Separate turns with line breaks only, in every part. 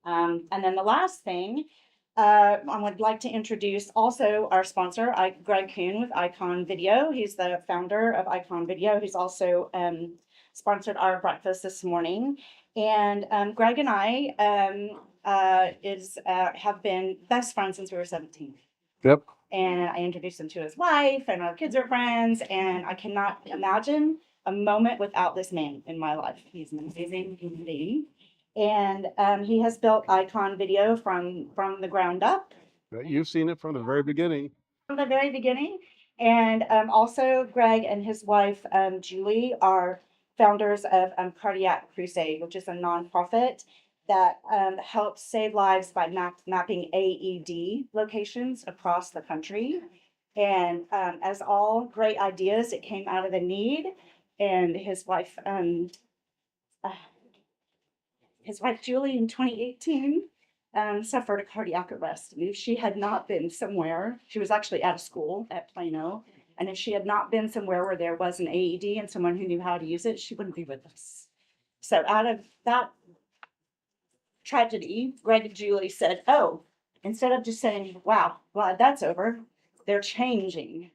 And then the last thing, I would like to introduce also our sponsor, Greg Kuhn with Icon Video. He's the founder of Icon Video. He's also sponsored our breakfast this morning. And Greg and I have been best friends since we were 17.
Yep.
And I introduced him to his wife, and our kids are friends. And I cannot imagine a moment without this man in my life. He's an amazing human being. And he has built Icon Video from the ground up.
You've seen it from the very beginning.
From the very beginning. And also Greg and his wife, Julie, are founders of Cardiac Crusade, which is a nonprofit that helps save lives by mapping AED locations across the country. And as all great ideas, it came out of a need. And his wife Julie in 2018 suffered a cardiac arrest. And if she had not been somewhere, she was actually at a school at Plano. And if she had not been somewhere where there was an AED and someone who knew how to use it, she wouldn't be with us. So out of that tragedy, Greg and Julie said, oh, instead of just saying, wow, glad that's over, they're changing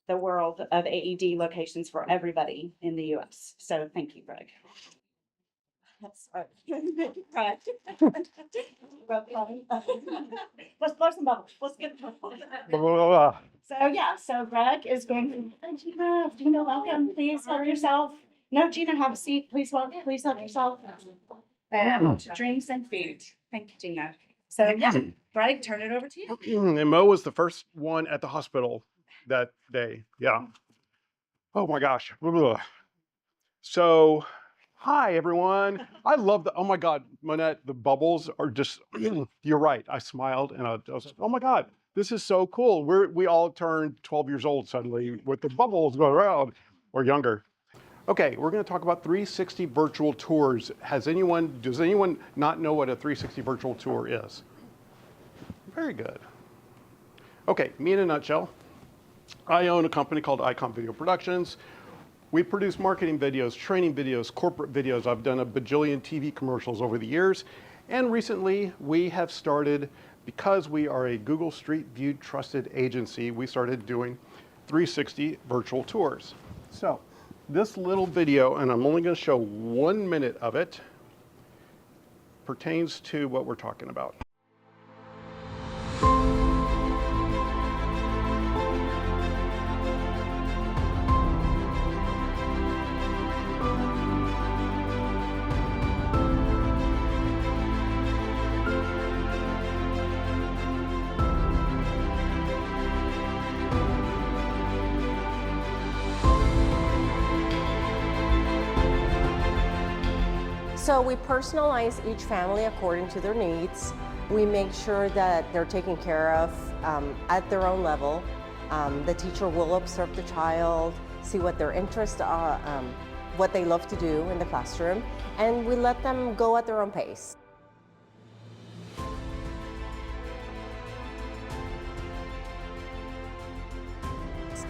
the world of AED locations for everybody in the US. So thank you, Greg. That's right. Let's blow some bubbles. Let's get So Greg is going to Gina, welcome. Please help yourself. No, Gina, have a seat. Please help yourself. Drinks and food. Thank you, Gina. So yeah, Greg, turn it over to you.
And Mo was the first one at the hospital that day. Yeah. Oh my gosh. So hi, everyone. I love oh my God, Monette, the bubbles are just, you're right. I smiled and I was like, oh my God, this is so cool. We all turned 12 years old suddenly with the bubbles going around, or younger. Okay, we're going to talk about 360 virtual tours. Does anyone not know what a 360 virtual tour is? Very good. Okay, me in a nutshell. I own a company called Icon Video Productions. We produce marketing videos, training videos, corporate videos. I've done a bajillion TV commercials over the years. And recently we have started, because we are a Google Street View trusted agency, we started doing 360 virtual tours. So this little video, and I'm only going to show 1 minute of it, pertains to what we're talking about.
So we personalize each family according to their needs. We make sure that they're taken care of at their own level. The teacher will observe the child, see what their interests are, what they love to do in the classroom, and we let them go at their own pace.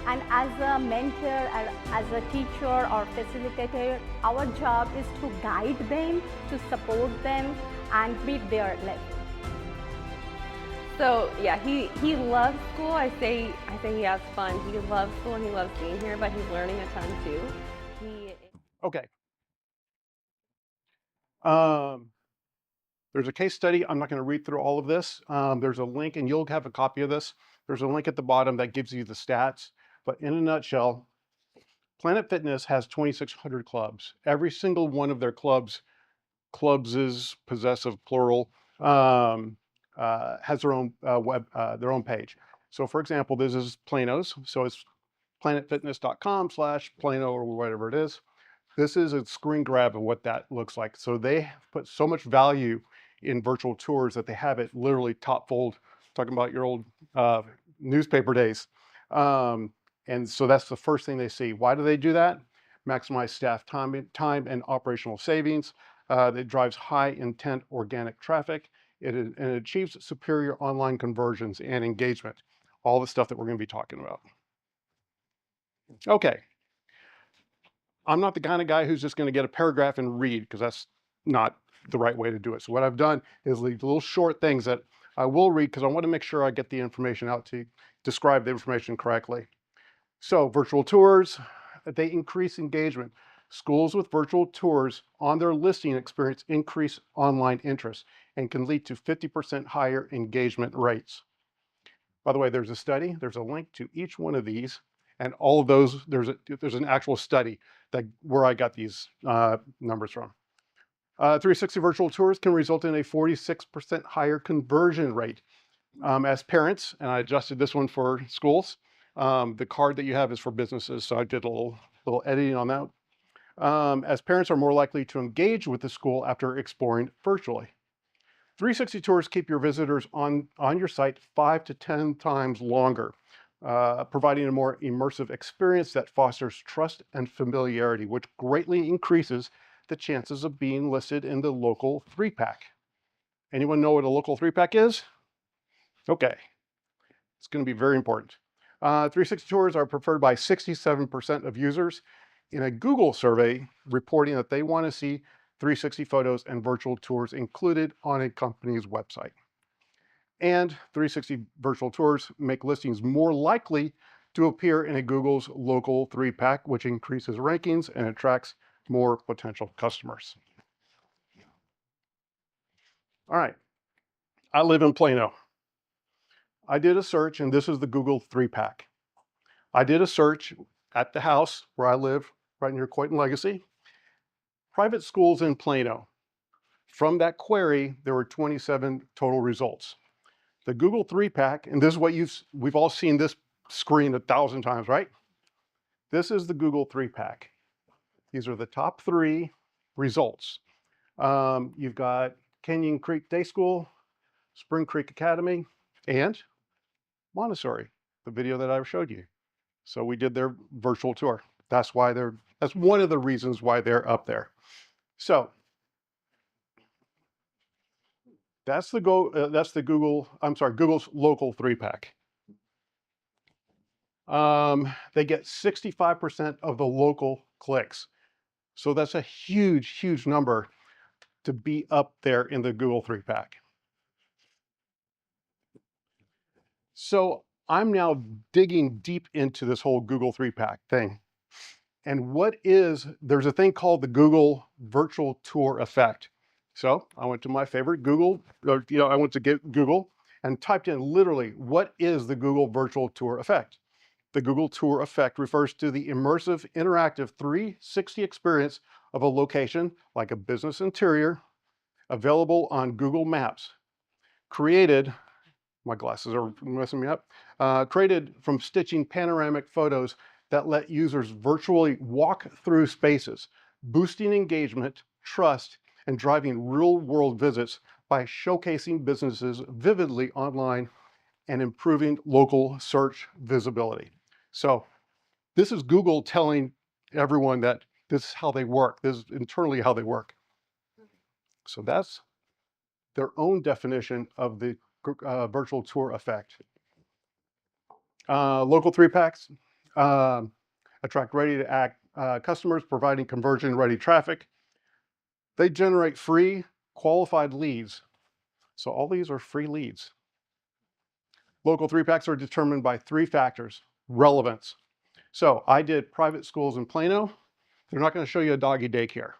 And as a mentor, as a teacher or facilitator, our job is to guide them, to support them, and meet their level.
So yeah, he loves school. I say he has fun. He loves school and he loves being here, but he's learning a ton too.
Okay. There's a case study. I'm not going to read through all of this. There's a link, and you'll have a copy of this. There's a link at the bottom that gives you the stats. But in a nutshell, Planet Fitness has 2,600 clubs. Every single one of their clubs is possessive plural, has their own their own page. So for example, this is Plano's. So it's planetfitness.com/Plano or whatever it is. This is a screen grab of what that looks like. So they put so much value in virtual tours that they have it literally top fold, talking about your old newspaper days. And so that's the first thing they see. Why do they do that? Maximize staff time and operational savings. It drives high intent organic traffic. And it achieves superior online conversions and engagement. All the stuff that we're going to be talking about. Okay. I'm not the kind of guy who's just going to get a paragraph and read, because that's not the right way to do it. So what I've done is leave little short things that I will read because I want to make sure I get the information out to describe the information correctly. So virtual tours, they increase engagement. Schools with virtual tours on their listing experience increase online interest and can lead to 50% higher engagement rates. By the way, there's a study, there's a link to each one of these, and all of those, there's an actual study where I got these numbers from. 360 virtual tours can result in a 46% higher conversion rate. As parents, and I adjusted this one for schools, the card that you have is for businesses, so I did a little editing on that. As parents are more likely to engage with the school after exploring virtually. 360 tours keep your visitors on your site 5 to 10 times longer, providing a more immersive experience that fosters trust and familiarity, which greatly increases the chances of being listed in the local 3-pack. Anyone know what a local 3-pack is? Okay, it's going to be very important. 360 tours are preferred by 67% of users in a Google survey reporting that they want to see 360 photos and virtual tours included on a company's website. And 360 virtual tours make listings more likely to appear in a Google's local 3-pack, which increases rankings and attracts more potential customers. All right, I live in Plano. I did a search, and this is the Google 3-pack. I did a search at the house where I live, right near Coit and Legacy. Private schools in Plano. From that query, there were 27 total results. The Google 3-pack, and this is what we've all seen this screen 1,000 times, right? This is the Google 3-pack. These are the top 3 results. You've got Canyon Creek Day School, Spring Creek Academy, and Montessori, the video that I showed you. So we did their virtual tour. That's one of the reasons why they're up there. So that's Google's local 3-pack. They get 65% of the local clicks. So that's a huge, huge number to be up there in the Google 3-pack. So I'm now digging deep into this whole Google 3-pack thing. And there's a thing called the Google virtual tour effect. So I went to my favorite Google, I went to Google and typed in literally, what is the Google virtual tour effect? The Google tour effect refers to the immersive, interactive 360 experience of a location, like a business interior, available on Google Maps, created, my glasses are messing me up, created from stitching panoramic photos that let users virtually walk through spaces, boosting engagement, trust, and driving real-world visits by showcasing businesses vividly online and improving local search visibility. So this is Google telling everyone that this is how they work. This is internally how they work. So that's their own definition of the virtual tour effect. Local 3-packs attract ready-to-act customers, providing conversion-ready traffic. They generate free, qualified leads. So all these are free leads. Local 3-packs are determined by 3 factors. Relevance. So I did private schools in Plano. They're not going to show you a doggy daycare.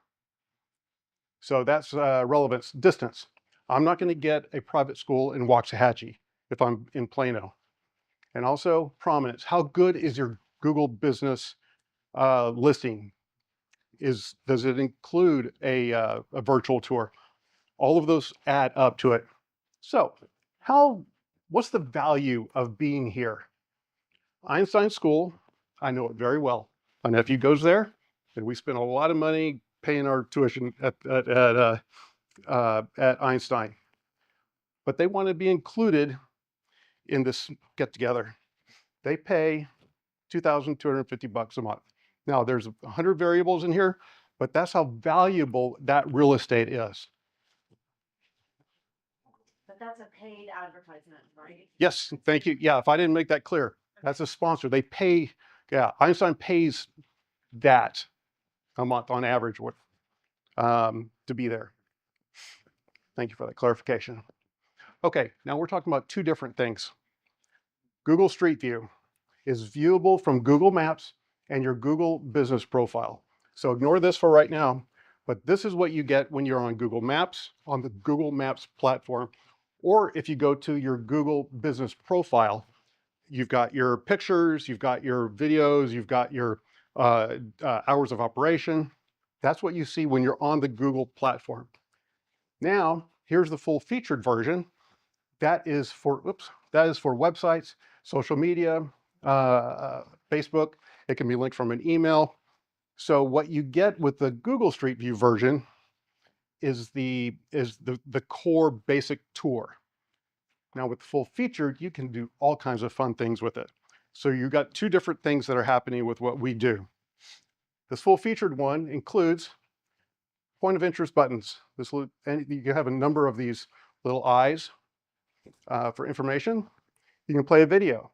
So that's relevance. Distance. I'm not going to get a private school in Waxahachie if I'm in Plano. And also prominence. How good is your Google business listing? Does it include a virtual tour? All of those add up to it. So what's the value of being here? Einstein School, I know it very well. My nephew goes there, and we spend a lot of money paying our tuition at Einstein. But they want to be included in this get-together. They pay $2,250 a month. Now, there's 100 variables in here, but that's how valuable that real estate is.
But that's a paid advertisement, right?
Yes, thank you. Yeah, if I didn't make that clear, that's a sponsor. They pay, Einstein pays that a month on average to be there. Thank you for that clarification. Okay, now we're talking about two different things. Google Street View is viewable from Google Maps and your Google business profile. So ignore this for right now, but this is what you get when you're on Google Maps, on the Google Maps platform, or if you go to your Google business profile, you've got your pictures, you've got your videos, you've got your hours of operation. That's what you see when you're on the Google platform. Now, here's the full featured version. That is for websites, social media, Facebook. It can be linked from an email. So what you get with the Google Street View version is the core basic tour. Now with full featured, you can do all kinds of fun things with it. So you've got two different things that are happening with what we do. This full featured one includes point of interest buttons. And you have a number of these little eyes for information. You can play a video.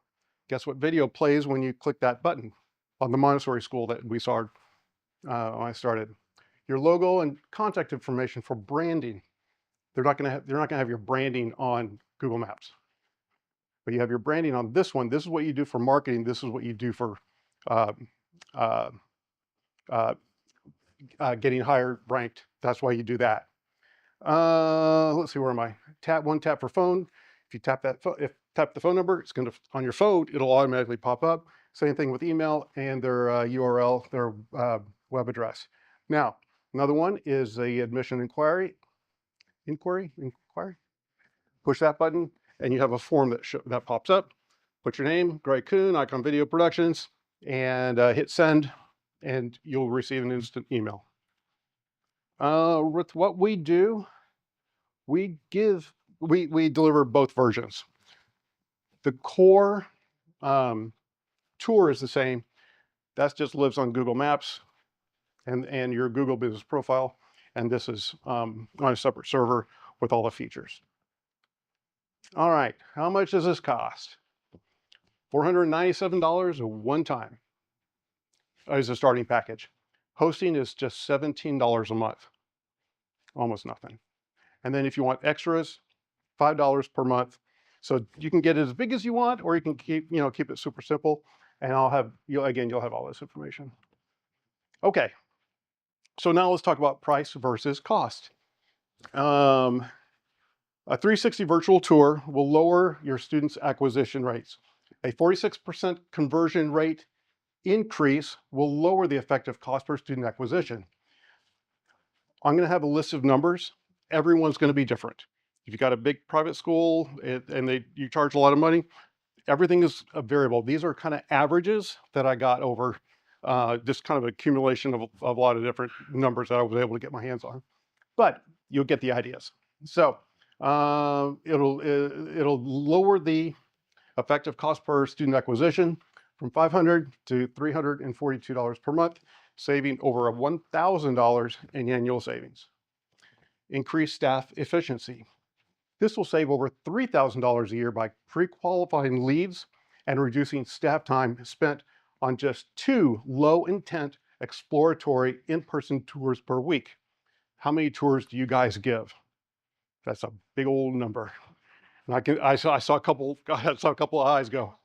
Guess what video plays when you click that button on the Montessori school that we saw when I started. Your logo and contact information for branding. They're not going to have your branding on Google Maps, but you have your branding on this one. This is what you do for marketing. This is what you do for getting higher ranked. That's why you do that. Let's see, where am I? Tap for phone. If you tap tap the phone number, it's going to, on your phone, it'll automatically pop up. Same thing with email and their URL, their web address. Now, another one is the admission inquiry. Push that button and you have a form that pops up. Put your name, Greg Kuhn, Icon Video Productions, and hit send, and you'll receive an instant email. With what we do, we deliver both versions. The core tour is the same. That just lives on Google Maps and your Google business profile. And this is on a separate server with all the features. All right, how much does this cost? $497 a one time is a starting package. Hosting is just $17 a month, almost nothing. And then if you want extras, $5 per month. So you can get it as big as you want, or you can keep it super simple. And you'll have all this information. Okay. So now let's talk about price versus cost. A 360 virtual tour will lower your students' acquisition rates. A 46% conversion rate increase will lower the effective cost per student acquisition. I'm going to have a list of numbers. Everyone's going to be different. If you've got a big private school and you charge a lot of money, everything is a variable. These are kind of averages that I got over just kind of accumulation of a lot of different numbers that I was able to get my hands on. But you'll get the ideas. So it'll lower the effective cost per student acquisition from $500 to $342 per month, saving over $1,000 in annual savings. Increase staff efficiency. This will save over $3,000 a year by pre-qualifying leads and reducing staff time spent on just 2 low-intent exploratory in-person tours per week. How many tours do you guys give? That's a big old number. And I saw a couple of eyes go.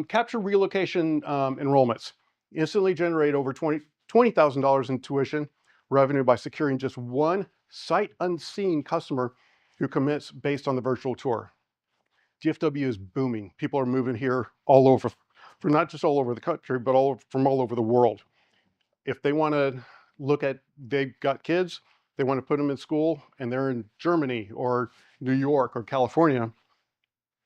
Capture relocation enrollments. Instantly generate over $20,000 in tuition revenue by securing just one sight unseen customer who commits based on the virtual tour. DFW is booming. People are moving here all over, not just all over the country, but from all over the world. If they want to they've got kids, they want to put them in school, and they're in Germany or New York or California,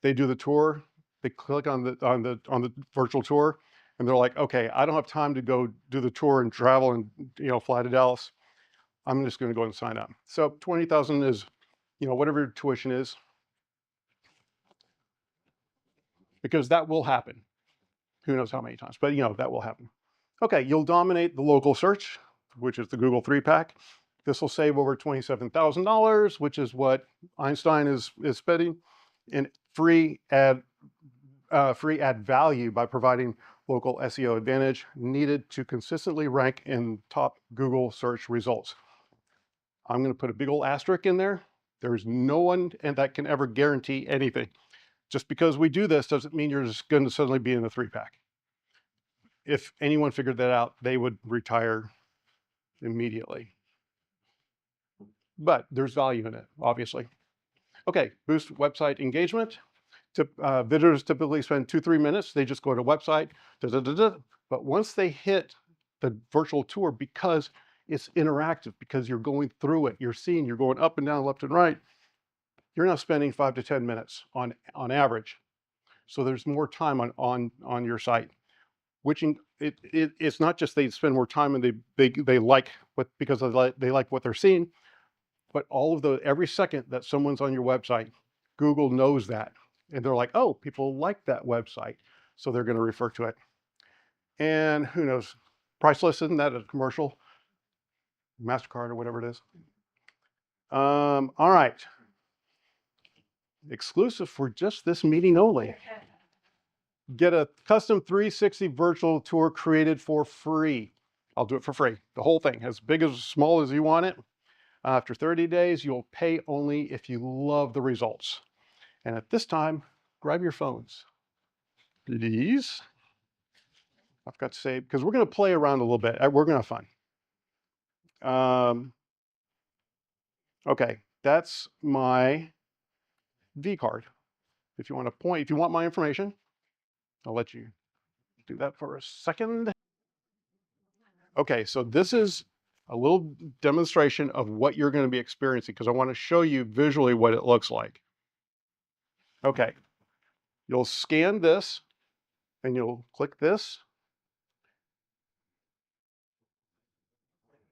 they do the tour, they click on the virtual tour, and they're like, okay, I don't have time to go do the tour and travel and fly to Dallas. I'm just going to go and sign up. So 20,000 is, whatever your tuition is, because that will happen. Who knows how many times, but that will happen. Okay, you'll dominate the local search, which is the Google 3-pack. This will save over $27,000, which is what Einstein is spending, in free ad value by providing local SEO advantage needed to consistently rank in top Google search results. I'm going to put a big old asterisk in there. There's no one that can ever guarantee anything. Just because we do this doesn't mean you're just going to suddenly be in the 3-pack. If anyone figured that out, they would retire immediately. But there's value in it, obviously. Okay, boost website engagement. Visitors typically spend 2-3 minutes. They just go to website, but once they hit the virtual tour, because it's interactive, because you're going through it, you're seeing, you're going up and down, left and right, you're now spending 5 to 10 minutes on average. So there's more time on your site. It's not just they spend more time and they like what, because they like what they're seeing, but every second that someone's on your website, Google knows that. And they're like, oh, people like that website. So they're going to refer to it. And who knows, priceless, isn't that a commercial? MasterCard or whatever it is. All right. Exclusive for just this meeting only. Get a custom 360 virtual tour created for free. I'll do it for free. The whole thing, as big as small as you want it. After 30 days, you'll pay only if you love the results. And at this time, grab your phones, please. I forgot to say, because we're going to play around a little bit. We're going to have fun. Okay, that's my V card. If you want to point, if you want my information, I'll let you do that for a second. Okay, so this is a little demonstration of what you're going to be experiencing, because I want to show you visually what it looks like. Okay, you'll scan this and you'll click this.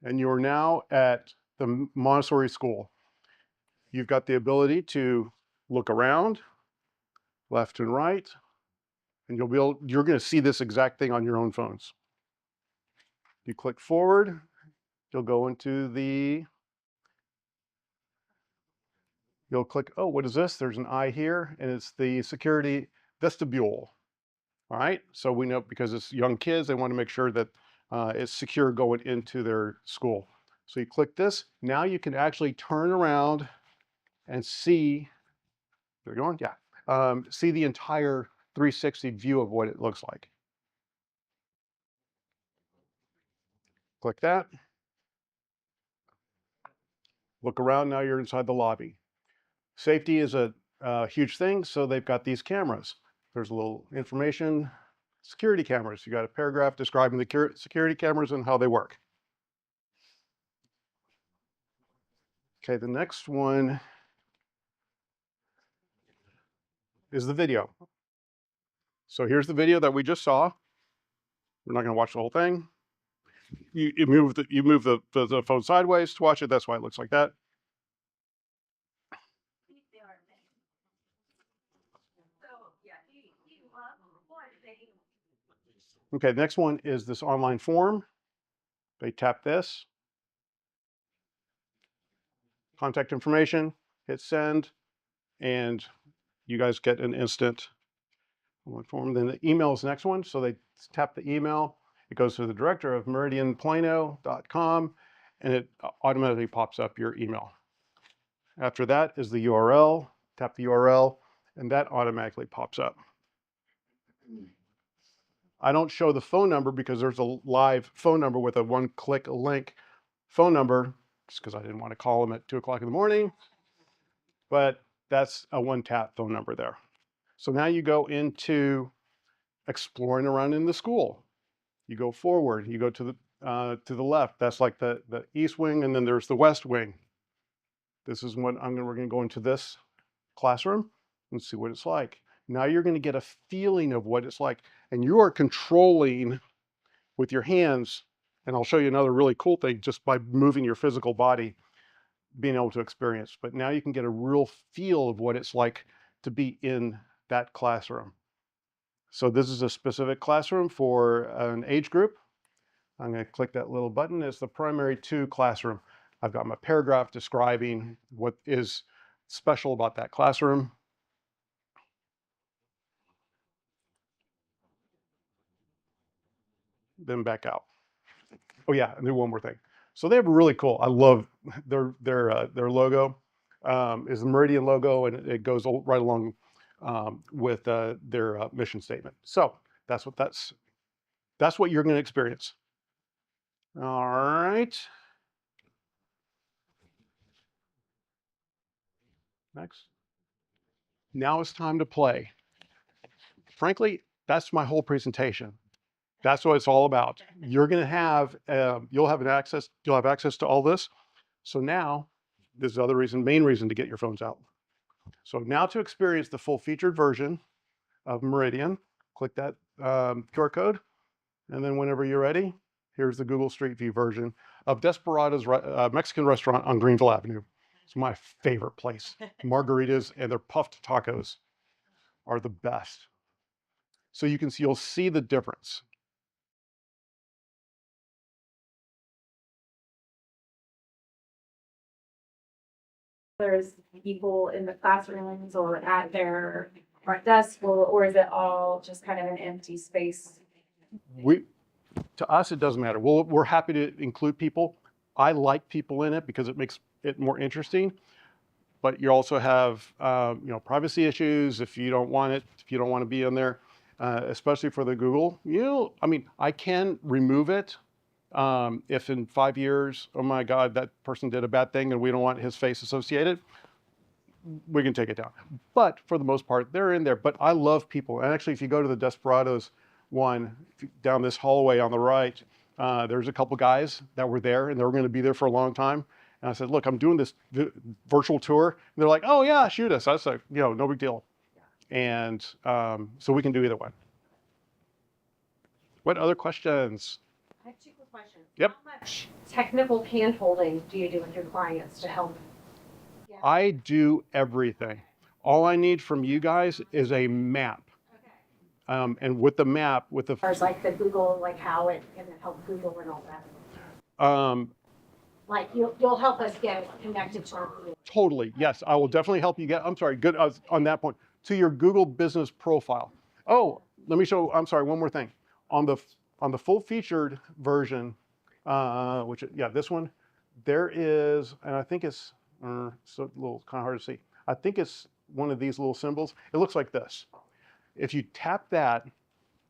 And you're now at the Montessori school. You've got the ability to look around, left and right, and you're going to see this exact thing on your own phones. You click forward, you'll go into you'll click, oh, what is this? There's an eye here, and it's the security vestibule. All right, so we know, because it's young kids, they want to make sure that it's secure going into their school. So you click this. Now you can actually turn around and see, they're going, yeah, see the entire 360 view of what it looks like. Click that. Look around, now you're inside the lobby. Safety is a huge thing, so they've got these cameras. There's a little information, security cameras. You got a paragraph describing the security cameras and how they work. Okay, the next one is the video. So here's the video that we just saw. We're not going to watch the whole thing. You move the phone sideways to watch it. That's why it looks like that. Okay, the next one is this online form. They tap this. Contact information, hit send, and you guys get an instant form. Then the email is the next one. So they tap the email. It goes to the director of meridianplano.com, and it automatically pops up your email. After that is the URL. Tap the URL, and that automatically pops up. I don't show the phone number because there's a live phone number with a one-click link phone number, just because I didn't want to call them at 2 o'clock in the morning. But that's a one-tap phone number there. So now you go into exploring around in the school. You go forward, you go to the left. That's like the east wing, and then there's the west wing. This is what we're going to go into this classroom and see what it's like. Now you're going to get a feeling of what it's like, and you are controlling with your hands. And I'll show you another really cool thing just by moving your physical body, being able to experience. But now you can get a real feel of what it's like to be in that classroom. So this is a specific classroom for an age group. I'm going to click that little button. It's the primary 2 classroom. I've got my paragraph describing what is special about that classroom. then back out. Oh yeah, and then one more thing. So they have a really cool. I love their logo is the Meridian logo, and it goes right along with their mission statement. So that's what you're going to experience. All right. Next. Now it's time to play. Frankly, that's my whole presentation. That's what it's all about. You're going to have, you'll have access to all this. So now, this is the other reason, main reason to get your phones out. So now to experience the full featured version of Meridian, click that QR code. And then whenever you're ready, here's the Google Street View version of Desperado's Mexican restaurant on Greenville Avenue. It's my favorite place. Margaritas and their puffed tacos are the best. So you'll see the difference.
There's people in the classrooms or at their front desk, or is it all just kind of an empty space?
To us, it doesn't matter. We're happy to include people. I like people in it because it makes it more interesting. But you also have, privacy issues if you don't want it, if you don't want to be in there, especially for the Google. I can remove it if in 5 years, oh my God, that person did a bad thing and we don't want his face associated, we can take it down. But for the most part, they're in there. But I love people. And actually, if you go to the Desperados one down this hallway on the right, there's a couple guys that were there and they were going to be there for a long time. And I said, look, I'm doing this virtual tour. And they're like, oh yeah, shoot us. I was like, no big deal. And so we can do either one. What other questions?
I have two quick questions.
Yep.
How much technical hand-holding do you do with your clients to help? Yeah.
I do everything. All I need from you guys is a map.
Okay.
And with the map,
Or like the Google, like how it can help Google and all that. Like you'll help us get connected to our Google.
Totally, yes. I will definitely help you get, I'm sorry, good on that point, to your Google business profile. Oh, let me show, I'm sorry, one more thing. On the full featured version, this one, there is, and I think it's a little kind of hard to see. I think it's one of these little symbols. It looks like this. If you tap that,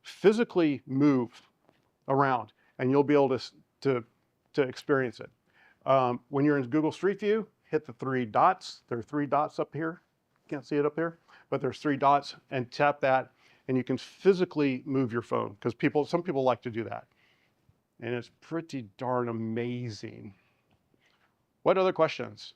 physically move around, and you'll be able to experience it. When you're in Google Street View, hit the 3 dots. There are 3 dots up here. Can't see it up here, but there's 3 dots, and tap that, and you can physically move your phone because some people like to do that. And it's pretty darn amazing. What other questions?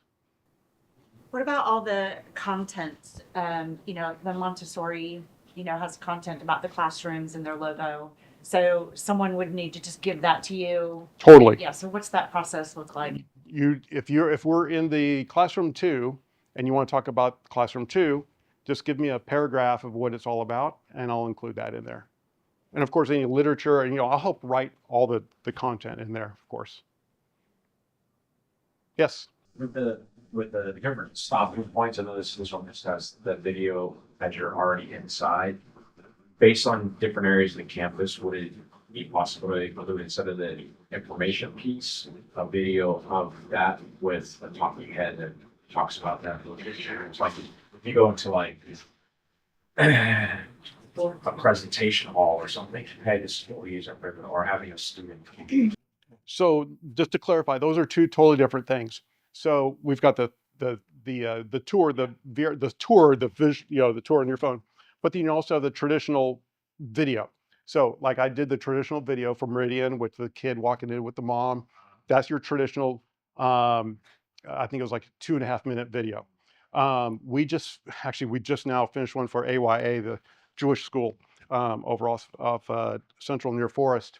What about all the content? The Montessori, has content about the classrooms and their logo. So someone would need to just give that to you.
Totally.
Yeah. So what's that process look like?
If we're in the classroom 2 and you want to talk about classroom 2, just give me a paragraph of what it's all about and I'll include that in there. And of course, any literature, and I'll help write all the content in there, of course. Yes.
With the different stopping points, I know this one just has the video that you're already inside. Based on different areas of the campus, would it be possible to include, instead of the information piece, a video of that with a talking head that talks about that location? It's like if you go into like a presentation hall or something, hey, this is what we use our equipment, or having a student.
So just to clarify, those are 2 totally different things. So we've got the tour, the tour on your phone, but then you also have the traditional video. So like I did the traditional video for Meridian with the kid walking in with the mom. That's your traditional, I think it was like 2.5 minute video. We just now finished one for AYA, the Jewish school over off Central near Forest.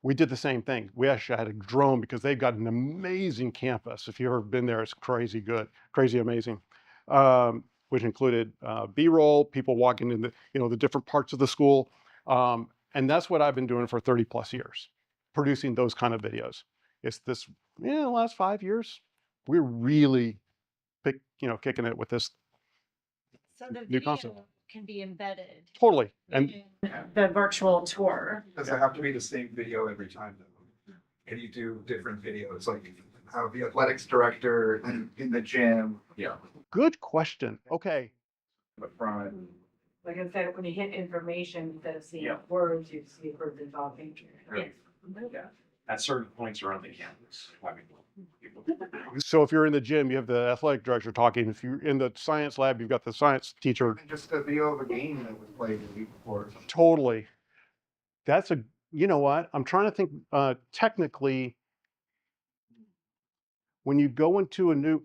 We did the same thing. We actually had a drone because they've got an amazing campus. If you've ever been there, it's crazy good, crazy amazing. Which included B-roll, people walking in the different parts of the school. And that's what I've been doing for 30 plus years, producing those kind of videos. It's the last 5 years, we're really kicking it with this.
So the
new
video
concept.
can be embedded.
Totally. And
in the virtual tour.
Does it have to be the same video every time though? Can you do different videos, like have the athletics director in the gym?
Yeah.
good question. Okay.
The front.
Like I said, when you hit information, instead of seeing
Yeah.
words, you see a person talking.
Yes. Yeah. At certain points around the campus. People.
So if you're in the gym, you have the athletic director talking. If you're in the science lab, you've got the science teacher.
And just a video of a game that was played the week before.
Totally. That's you know what? I'm trying to think technically, when you go into a new,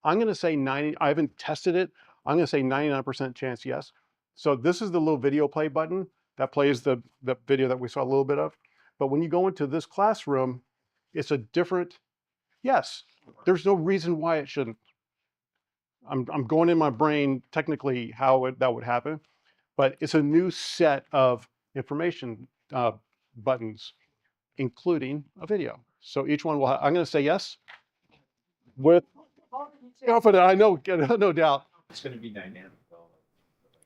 I'm going to say 90, I haven't tested it. I'm going to say 99% chance yes. So this is the little video play button that plays the video that we saw a little bit of. But when you go into this classroom, it's a different, yes, there's no reason why it shouldn't. I'm going in my brain technically how that would happen, but it's a new set of information buttons, including a video. So each one will I'm going to say yes with confident. I know, no doubt.
It's going to be dynamic though.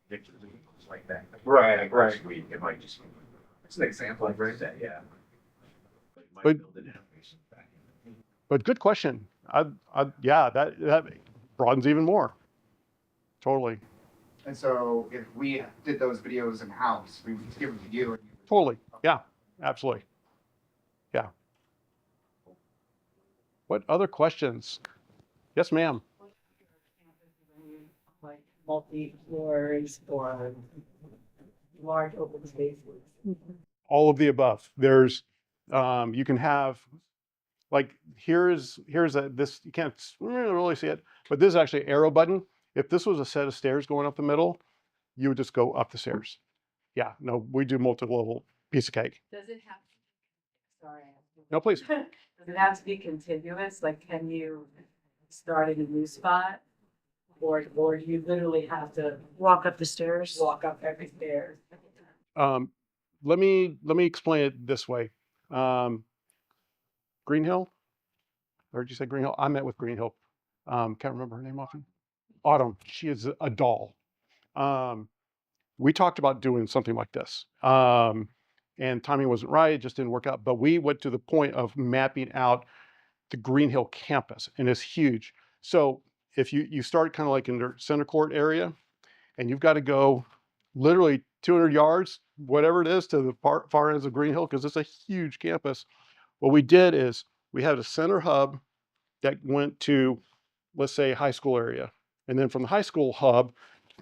Pictures and things like that.
Right, right.
Next week, it might just be.
It's an example,
Like
right?
that, yeah. But you might
But-
build an animation back in.
But good question. Yeah, that broadens even more. Totally,
And so if we did those videos in house, we would just give them to you. And you would-
totally. Yeah, absolutely. Yeah. What other questions? Yes, ma'am.
Like multi-floors or large open spaces.
All of the above. There's, you can have, like, here's this, you can't really see it, but this is actually an arrow button. If this was a set of stairs going up the middle, you would just go up the stairs. Yeah, no, we do multi-level piece of cake.
Does it have? Sorry.
No, please.
Does it have to be continuous? Like, can you start in a new spot? Or you literally have to
Walk up the stairs.
walk up every stairs?
Let me explain it this way. Green Hill, I heard you say Green Hill. I met with Green Hill. Can't remember her name often. Autumn. She is a doll. We talked about doing something like this, and timing wasn't right. It just didn't work out. But we went to the point of mapping out the Green Hill campus, and it's huge. So if you start kind of like in the center court area, and you've got to go literally 200 yards, whatever it is, to the far ends of Green Hill, because it's a huge campus. What we did is we had a center hub that went to, let's say, high school area. And then from the high school hub,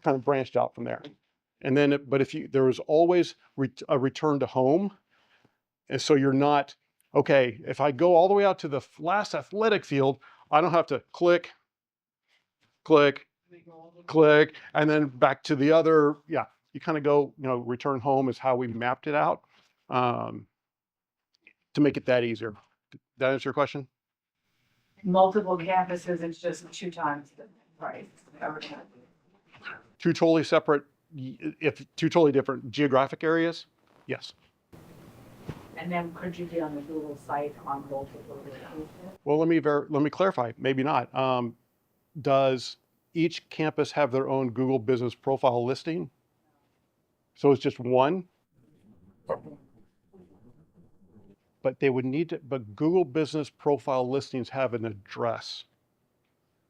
kind of branched out from there. And then, but there was always a return to home. And so you're not, okay, if I go all the way out to the last athletic field, I don't have to click, and then back to the other. Yeah, you kind of go, return home is how we mapped it out to make it that easier. Did that answer your question?
Multiple campuses, it's just 2 times the price.
Two totally separate, if two totally different geographic areas? Yes.
And then could you be on the Google site on multiple locations?
Well, let me clarify. Maybe not. Does each campus have their own Google Business Profile listing? So it's just one? But they would need to, but Google Business Profile listings have an address.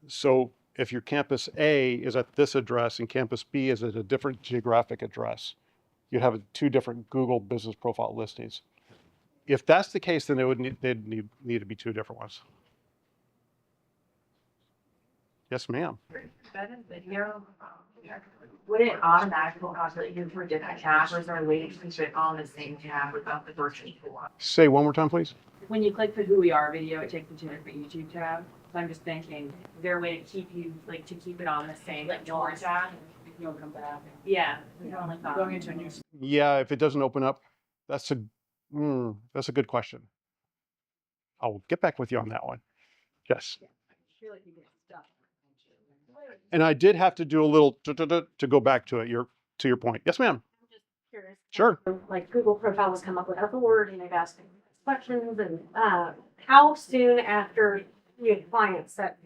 So if your campus A is at this address and campus B is at a different geographic address, you'd have 2 different Google Business Profile listings. If that's the case, then they'd need to be 2 different ones. Yes, ma'am.
That is video. Would it automatically calculate you for different tabs, or is there a way to keep it on the same tab without the virtual tool?
Say one more time, please.
When you click the Who We Are video, it takes you to a different YouTube tab. So I'm just thinking, is there a way to keep it on the same door tab?
You'll come back.
Yeah.
Going into a new.
Yeah, if it doesn't open up, that's a good question. I'll get back with you on that one. Yes.
I feel like you get stuck.
And I did have to do a little to go back to it. To your point. Yes, ma'am.
I'm just curious.
Sure.
Like Google profiles come up with authority and they've asked questions and how soon after you have clients that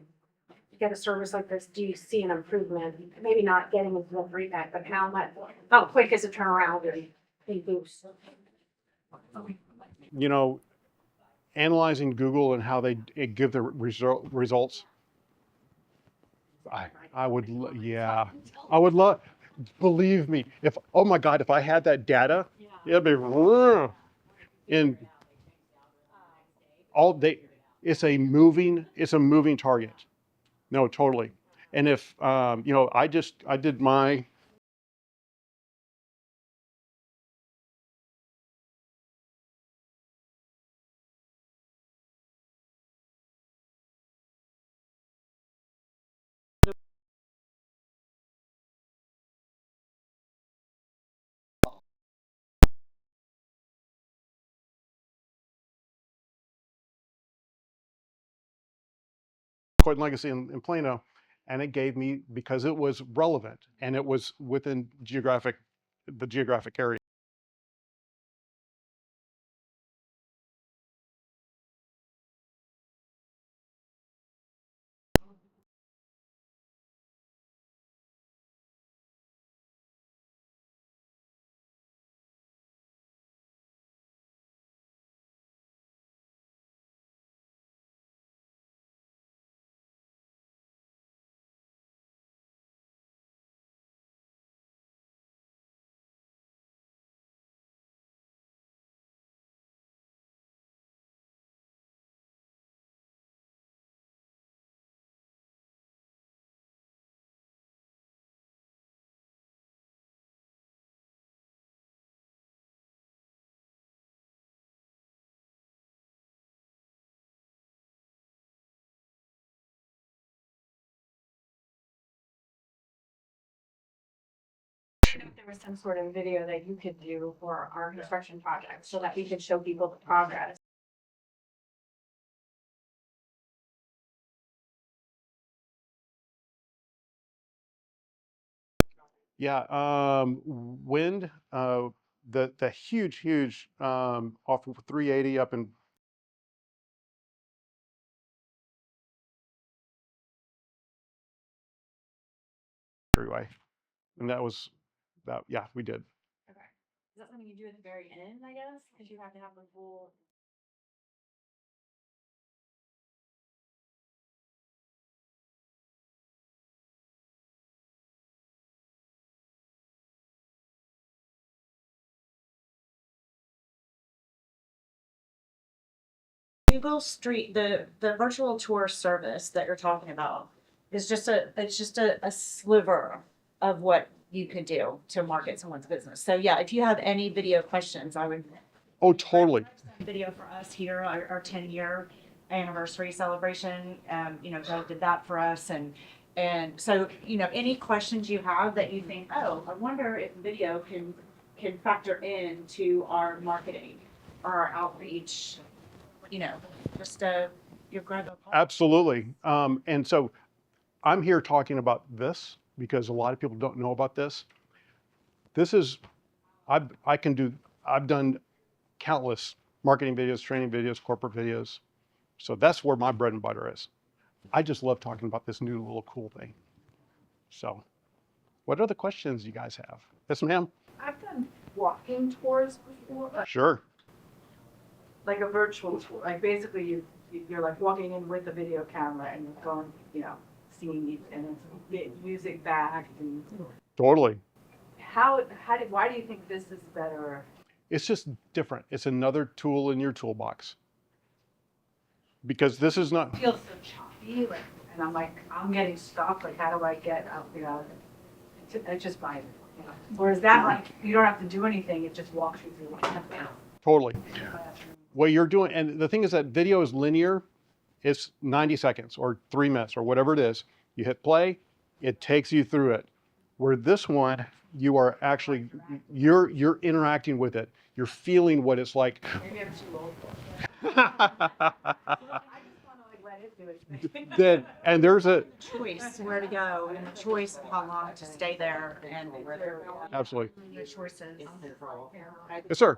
get a service like this, do you see an improvement? Maybe not getting into the feedback, but how quick is it turnaround and a boost?
You know, analyzing Google and how they give the results. I would, yeah, I would love, believe me, if, oh my God, if I had that data, it'd be, in all day, it's a moving target. No, totally. And if, you know, I did my, Court and Legacy in Plano, and it gave me, because it was relevant and it was within the geographic area.
There was some sort of video that you could do for our construction project so that we could show people the progress.
Yeah, wind, the huge, off of 380 up in freeway. And that, yeah, we did.
Okay. Is that something you do at the very end, I guess? Because you have to have the full.
Google Street, the virtual tour service that you're talking about is just a sliver of what you could do to market someone's business. So yeah, if you have any video questions, I would.
Oh, totally.
Video for us here, our 10-year anniversary celebration. You know, Doug did that for us, and so you know, any questions you have that you think, oh, I wonder if video can factor into our marketing or our outreach. You know, just your grab a call.
Absolutely. And so I'm here talking about this because a lot of people don't know about this. This is, I've done countless marketing videos, training videos, corporate videos. So that's where my bread and butter is. I just love talking about this new little cool thing. So what other questions you guys have? Yes, ma'am.
I've done walking tours before.
Sure.
Like a virtual tour, like basically you're like walking in with a video camera and you're going, you know, seeing it and it's music back and.
Totally.
Why do you think this is better?
It's just different. It's another tool in your toolbox. Because this is not.
It feels so choppy, like, and I'm like, I'm getting stuck. Like, how do I get out? You know, it's just my, you know. Whereas that, like, you don't have to do anything. It just walks you through.
Totally. What you're doing, and the thing is that video is linear. It's 90 seconds or 3 minutes or whatever it is. You hit play, it takes you through it. Where this one, you are actually, you're interacting with it. You're feeling what it's like.
Maybe I'm too old for it. I just want to like let it
do it.
then, and there's a,
Choice where to go and the choice of how long to stay there and
absolutely.
the choices.
Yes, sir.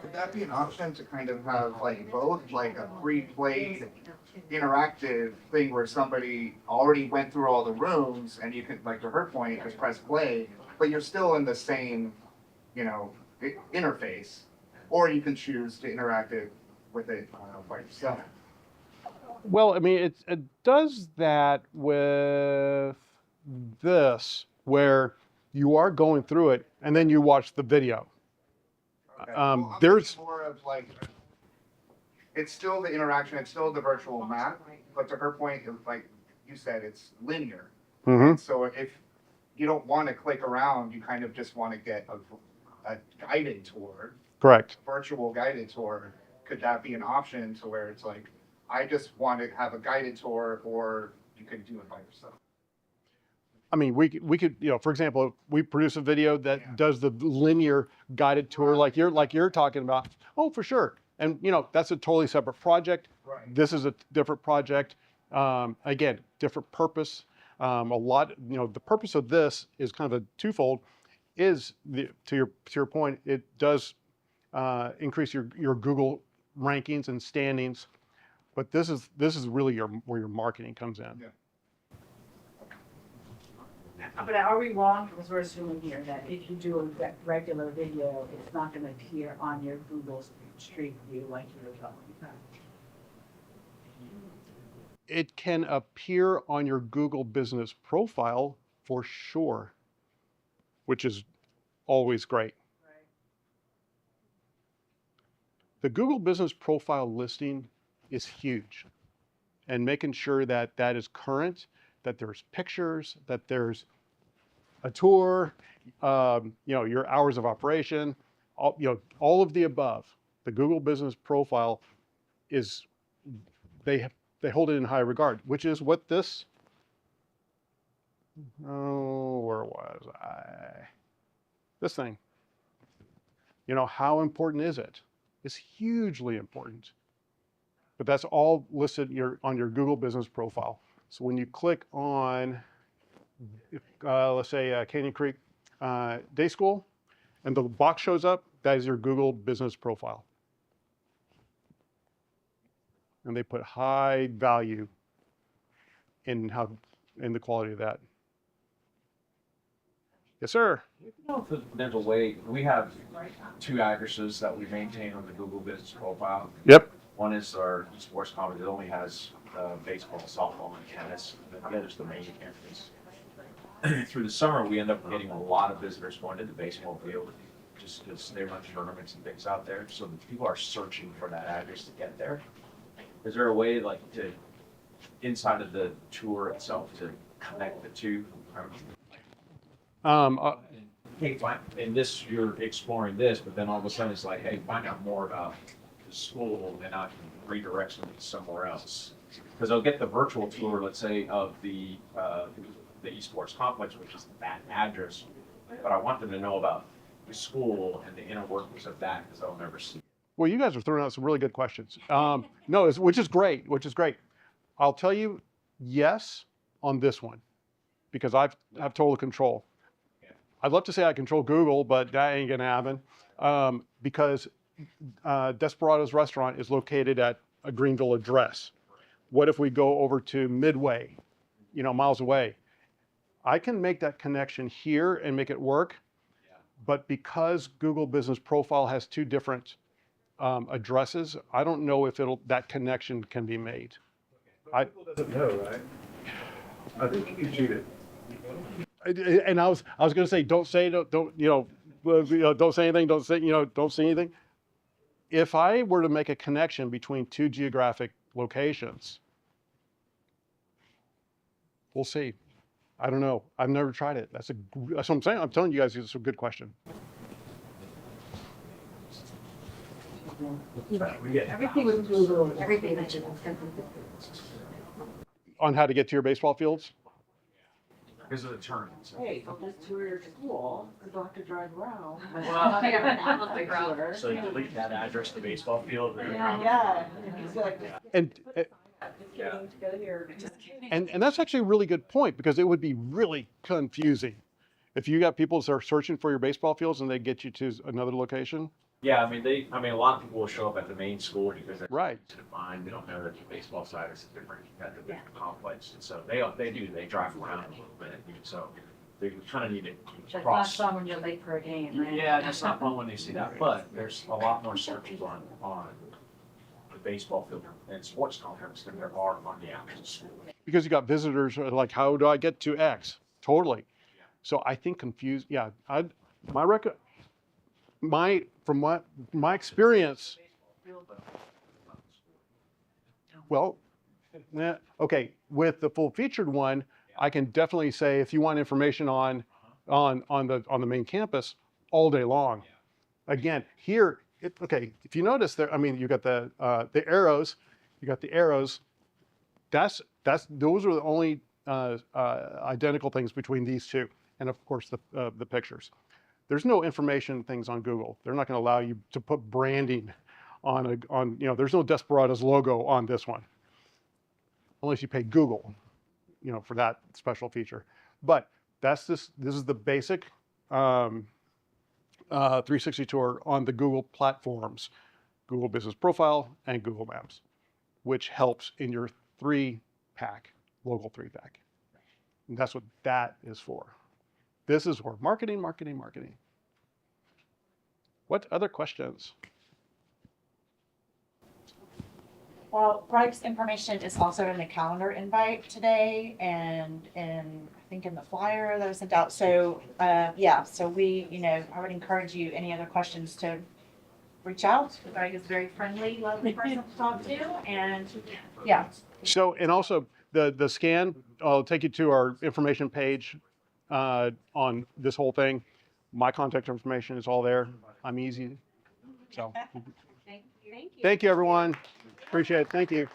Could that be an option to kind of have like both, like a pre-played interactive thing where somebody already went through all the rooms and you can, like to her point, just press play, but you're still in the same, interface, or you can choose to interact it with it by yourself.
Well, I mean, it does that with this, where you are going through it and then you watch the video.
Okay. Well, I'm
There's
thinking more of like, it's still the interaction, it's still the virtual map, but to her point, like you said, it's linear.
Mhm.
So if you don't want to click around, you kind of just want to get a guided tour,
correct.
virtual guided tour. Could that be an option to where it's like, I just want to have a guided tour, or you could do it by yourself?
I mean, we could, for example, we produce a video that does the linear guided tour like you're talking about. Oh, for sure. And that's a totally separate project.
Right.
This is a different project. Again, different purpose. The purpose of this is kind of a twofold. To your point, it does increase your Google rankings and standings, but this is really where your marketing comes in.
Yeah.
But are we wrong, because we're assuming here that if you do a regular video, it's not gonna appear on your Google Street View like you were talking about?
It can appear on your Google business profile for sure, which is always great.
Right.
The Google business profile listing is huge, and making sure that that is current, that there's pictures, that there's a tour, your hours of operation, all of the above. The Google business profile is, they hold it in high regard, which is what this, where was I? This thing. How important is it? It's hugely important. But that's all listed on your Google business profile. So when you click on, let's say Canyon Creek Day School, and the box shows up, that is your Google business profile. And they put high value in the quality of that. Yes, sir.
If there's a way, we have 2 addresses that we maintain on the Google business profile.
Yep.
One is our sports complex. It only has baseball, softball, and tennis. The other is the main campus. Through the summer, we end up getting a lot of visitors going to the baseball field, just because they run tournaments and things out there. So the people are searching for that address to get there. Is there a way, like, to inside of the tour itself, to connect the two? Hey, in this, you're exploring this, but then all of a sudden it's like, hey, find out more about the school, and I can redirect them to somewhere else. Because I'll get the virtual tour, let's say, of the esports complex, which is that address, but I want them to know about the school and the inner workings of that, because I'll never see it.
Well, you guys are throwing out some really good questions. No, which is great. I'll tell you yes on this one, because I have total control. I'd love to say I control Google, but that ain't gonna happen, because Desperado's restaurant is located at a Greenville address. What if we go over to Midway, miles away? I can make that connection here and make it work, but because Google Business Profile has 2 different addresses, I don't know if that connection can be made.
Google doesn't know, right? I think you cheated.
And I was going to say, don't say anything. Don't say anything. If I were to make a connection between 2 geographic locations, we'll see. I don't know. I've never tried it. That's what I'm saying. I'm telling you guys, it's a good question.
Everything with Google, everything that you
On how to get to your baseball fields?
Because of the tournaments.
Hey, I'll just tour your school, I don't have to drive around.
So you delete that address, the baseball field.
Yeah.
And
Getting to go here. Just kidding.
And that's actually a really good point, because it would be really confusing if you got people that are searching for your baseball fields and they get you to another location.
Yeah, I mean, a lot of people will show up at the main school because they're
Right.
easy to find. They don't know that the baseball side is different at the different complex. And so they drive around a little bit. So they kind of need to
That's not
cross.
fun when you're late for a game, right?
Yeah, that's not fun when they see that, but there's a lot more searches on the baseball field and sports complex than there are on the actual school.
Because you got visitors who are like, how do I get to X? Totally. So I think confused, yeah, from what my experience, well, okay, with the full featured one, I can definitely say if you want information on the main campus all day long. Again, here, okay, if you notice there, I mean, you got the arrows, those are the only identical things between these two, and of course the pictures. There's no information things on Google. They're not going to allow you to put branding on there's no Desperados logo on this one, unless you pay Google, for that special feature. But this is the basic 360 tour on the Google platforms, Google Business Profile and Google Maps, which helps in your local 3-pack. And that's what that is for. This is for marketing, marketing, marketing. What other questions?
Well, Greg's information is also in the calendar invite today and I think in the flyer that was sent out. So, so we, I would encourage you, any other questions, to reach out. Greg is a very friendly, lovely person to talk to, and yeah.
So, and also the scan, I'll take you to our information page on this whole thing. My contact information is all there. I'm easy. So,
Thank you.
thank you, everyone. Appreciate it. Thank you.